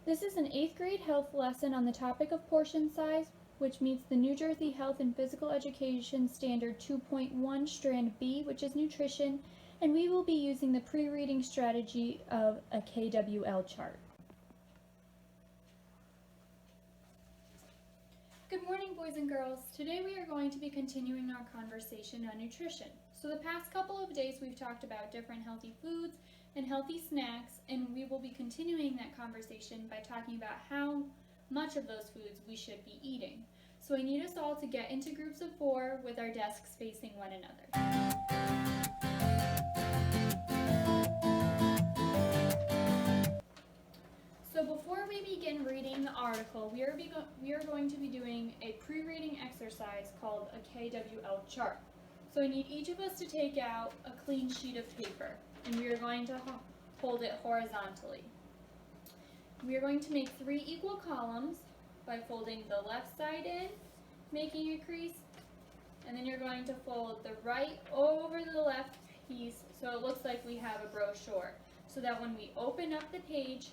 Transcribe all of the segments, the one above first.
This is an 8th grade health lesson on the topic of portion size, which meets the New Jersey Health and Physical Education Standard 2.1 Strand B, which is nutrition, and we will be using the pre-reading strategy of a KWL chart. Good morning, boys and girls. Today we are going to be continuing our conversation on nutrition. So the past couple of days we've talked about different healthy foods and healthy snacks, and we will be continuing that conversation by talking about how much of those foods we should be eating. So I need us all to get into groups of 4 with our desks facing one another. So before we begin reading the article, we are going to be doing a pre-reading exercise called a KWL chart. So I need each of us to take out a clean sheet of paper, and we are going to hold it horizontally. We are going to make 3 equal columns by folding the left side in, making a crease, and then you're going to fold the right over the left piece so it looks like we have a brochure, so that when we open up the page,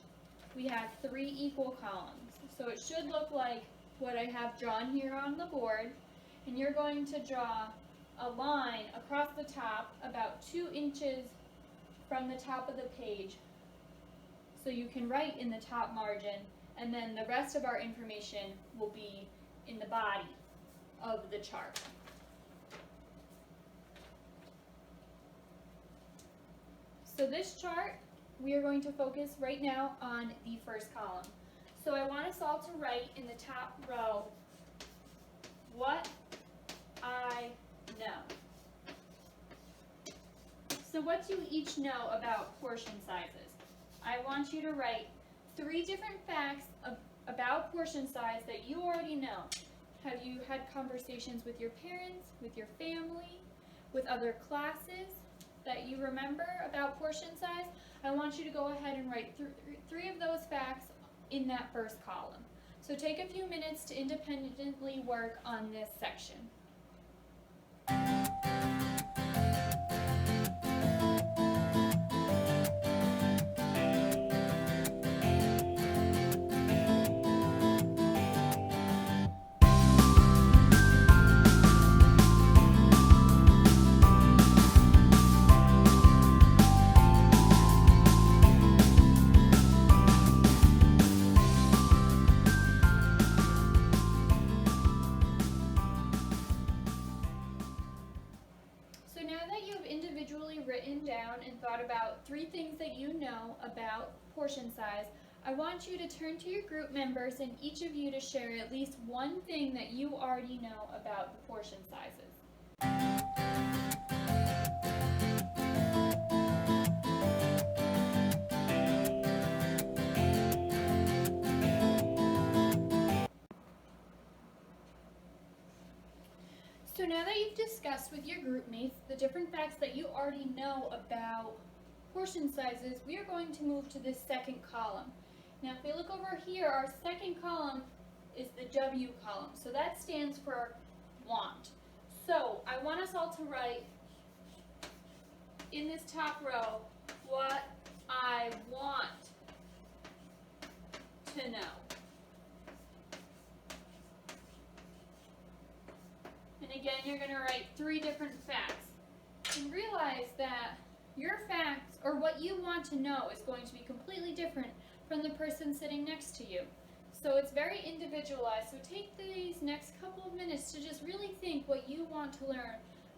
we have 3 equal columns. So it should look like what I have drawn here on the board, and you're going to draw a line across the top about 2 inches from the top of the page, so you can write in the top margin, and then the rest of our information will be in the body of the chart. So this chart, we are going to focus right now on the first column. So I want us all to write in the top row what I know. So what do you each know about portion sizes? I want you to write 3 different facts about portion size that you already know. Have you had conversations with your parents, with your family, with other classes that you remember about portion size? I want you to go ahead and write 3 of those facts in that first column. So take a few minutes to independently work on this section. Written down and thought about 3 things that you know about portion size, I want you to turn to your group members and each of you to share at least 1 thing that you already know about the portion sizes. So now that you've discussed with your group mates the different facts that you already know about portion sizes, we are going to move to this second column. Now if we look over here, our second column is the W column. So that stands for want. So I want us all to write in this top row what I want to know. And again, you're going to write 3 different facts. And realize that your facts, or what you want to know, is going to be completely different from the person sitting next to you. So it's very individualized. So take these next couple of minutes to just really think what you want to learn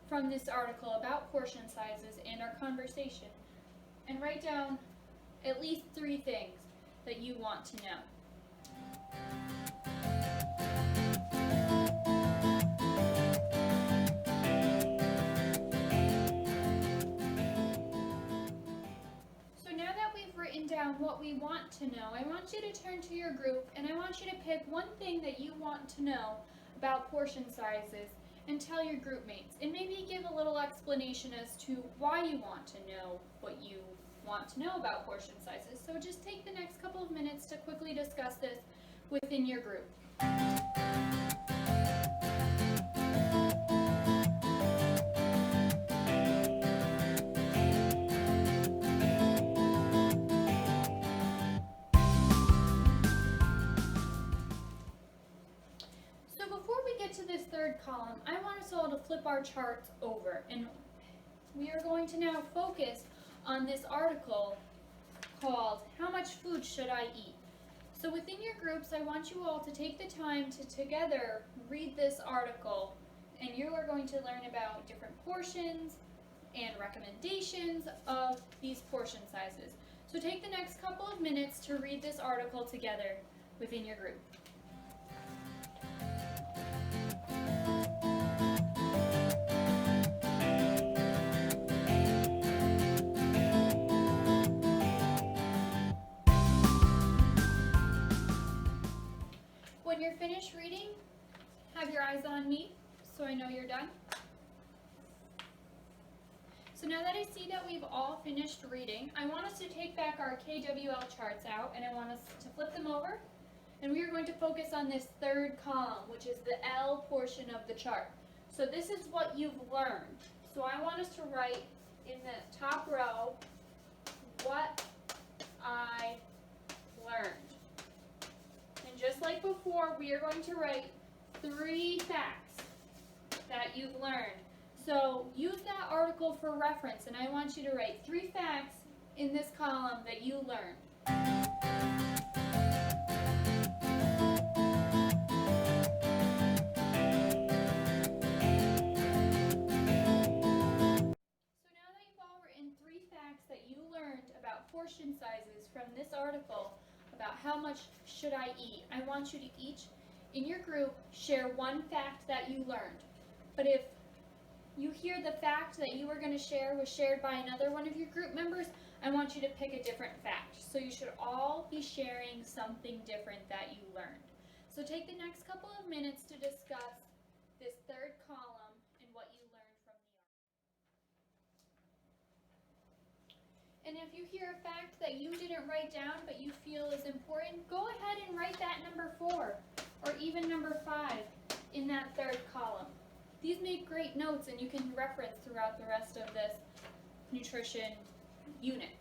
from this article about portion sizes and our conversation. And write down at least 3 things that you want to know. Down what we want to know, I want you to turn to your group and I want you to pick 1 thing that you want to know about portion sizes and tell your group mates, and maybe give a little explanation as to why you want to know what you want to know about portion sizes. So just take the next couple of minutes to quickly discuss this within your group. third column, I want us all to flip our charts over, and we are going to now focus on this article called How Much Food Should I Eat? So within your groups, I want you all to take the time to together read this article, and you are going to learn about different portions and recommendations of these portion sizes. So take the next couple of minutes to read this article together within your group. When you're finished reading, have your eyes on me so I know you're done. So now that I see that we've all finished reading, I want us to take back our KWL charts out, and I want us to flip them over, and we are going to focus on this third column, which is the L portion of the chart. So this is what you've learned. So I want us to write in the top row, what I learned. And just like before, we are going to write 3 facts that you've learned. So use that article for reference, and I want you to write 3 facts in this column that you learned. So now that you've all written 3 facts that you learned about portion sizes from this article, about how much should I eat, I want you to each, in your group, share 1 fact that you learned. But if you hear the fact that you were going to share was shared by another one of your group members, I want you to pick a different fact. So you should all be sharing something different that you learned. So take the next couple of minutes to discuss this third column and what you learned from the article. And if you hear a fact that you didn't write down but you feel is important, go ahead and write that number 4 or even number 5 in that third column. These make great notes, and you can reference throughout the rest of this nutrition unit.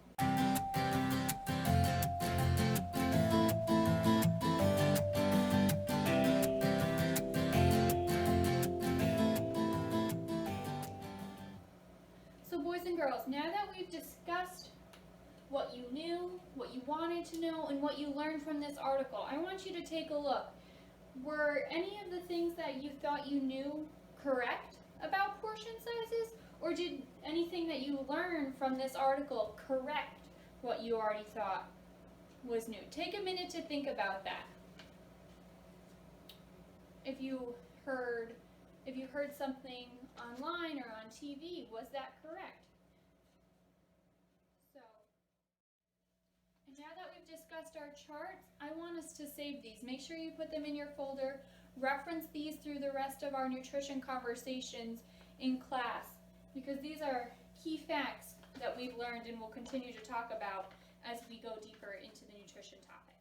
So boys and girls, now that we've discussed what you knew, what you wanted to know, and what you learned from this article, I want you to take a look. Were any of the things that you thought you knew correct about portion sizes, or did anything that you learned from this article correct what you already thought was new? Take a minute to think about that. If you heard something online or on TV, was that correct? So, and now that we've discussed our charts, I want us to save these. Make sure you put them in your folder. Reference these through the rest of our nutrition conversations in class, because these are key facts that we've learned and will continue to talk about as we go deeper into the nutrition topic.